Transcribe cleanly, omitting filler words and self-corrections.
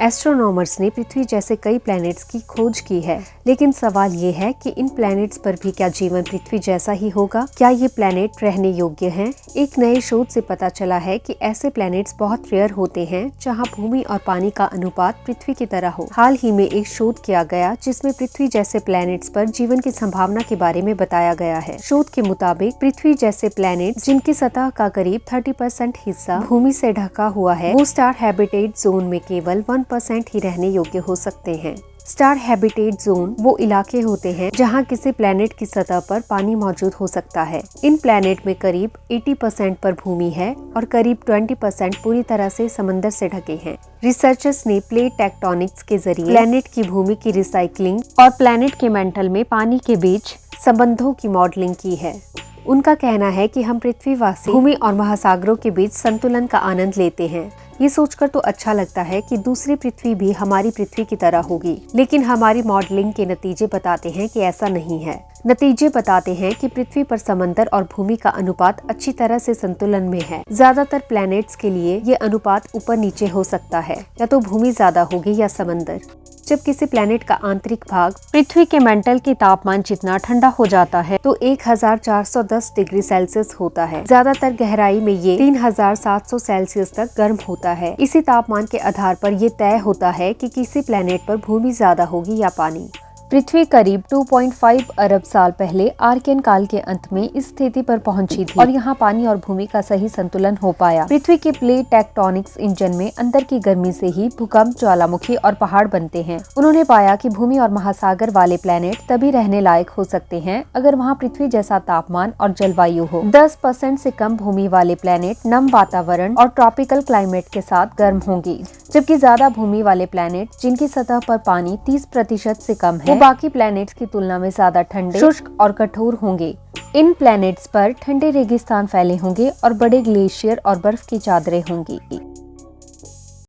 Astronomers ने पृथ्वी जैसे कई प्लैनेट्स की खोज की है, लेकिन सवाल ये है कि इन प्लैनेट्स पर भी क्या जीवन पृथ्वी जैसा ही होगा? क्या ये प्लैनेट रहने योग्य हैं? एक नए शोध से पता चला है कि ऐसे प्लैनेट्स बहुत रेयर होते हैं जहां भूमि और पानी का अनुपात पृथ्वी की तरह हो। हाल ही में एक शोध किया गया जिसमें पृथ्वी जैसे प्लैनेट्स पर जीवन की संभावना के बारे में बताया गया है। शोध के मुताबिक पृथ्वी जैसे प्लैनेट्स जिनकी सतह का करीब 30% हिस्सा भूमि से ढका हुआ है, वो स्टार हैबिटेट जोन में केवल 1% ही रहने योग्य हो सकते हैं। स्टार हैबिटेट जोन वो इलाके होते हैं जहां किसी प्लैनेट की सतह पर पानी मौजूद हो सकता है। इन प्लैनेट में करीब 80% पर भूमि है और करीब 20% पूरी तरह से समंदर से ढके हैं। रिसर्चर्स ने प्लेट टेक्टोनिक्स के जरिए प्लैनेट की भूमि की रिसाइकलिंग और प्लैनेट के मेंटल में पानी के बीच संबंधों की मॉडलिंग की है। उनका कहना है कि हम पृथ्वीवासी भूमि और महासागरों के बीच संतुलन का आनंद लेते हैं। ये सोचकर तो अच्छा लगता है कि दूसरी पृथ्वी भी हमारी पृथ्वी की तरह होगी, लेकिन हमारी मॉडलिंग के नतीजे बताते हैं कि ऐसा नहीं है। नतीजे बताते हैं कि पृथ्वी पर समंदर और भूमि का अनुपात अच्छी तरह से संतुलन में है। ज्यादातर प्लैनेट्स के लिए ये अनुपात ऊपर नीचे हो सकता है, या तो भूमि ज्यादा होगी या समंदर। जब किसी प्लैनेट का आंतरिक भाग पृथ्वी के मेंटल के तापमान जितना ठंडा हो जाता है तो 1410 डिग्री सेल्सियस होता है। ज्यादातर गहराई में ये 3700 सेल्सियस तक गर्म होता है। इसी तापमान के आधार पर ये तय होता है कि किसी प्लैनेट पर भूमि ज्यादा होगी या पानी। पृथ्वी करीब 2.5 अरब साल पहले आर्कियन काल के अंत में इस स्थिति पर पहुंची थी और यहाँ पानी और भूमि का सही संतुलन हो पाया। पृथ्वी के प्लेट टेक्टोनिक्स इंजन में अंदर की गर्मी से ही भूकंप, ज्वालामुखी और पहाड़ बनते हैं। उन्होंने पाया कि भूमि और महासागर वाले प्लैनेट तभी रहने लायक हो सकते हैं अगर वहाँ पृथ्वी जैसा तापमान और जलवायु हो। 10% से कम भूमि वाले प्लैनेट नम वातावरण और ट्रॉपिकल क्लाइमेट के साथ गर्म होंगी, जबकि ज्यादा भूमि वाले प्लैनेट जिनकी सतह पर पानी 30% से कम है, बाकी प्लैनेट्स की तुलना में ज्यादा ठंडे, शुष्क और कठोर होंगे। इन प्लैनेट्स पर ठंडे रेगिस्तान फैले होंगे और बड़े ग्लेशियर और बर्फ की चादरें होंगी।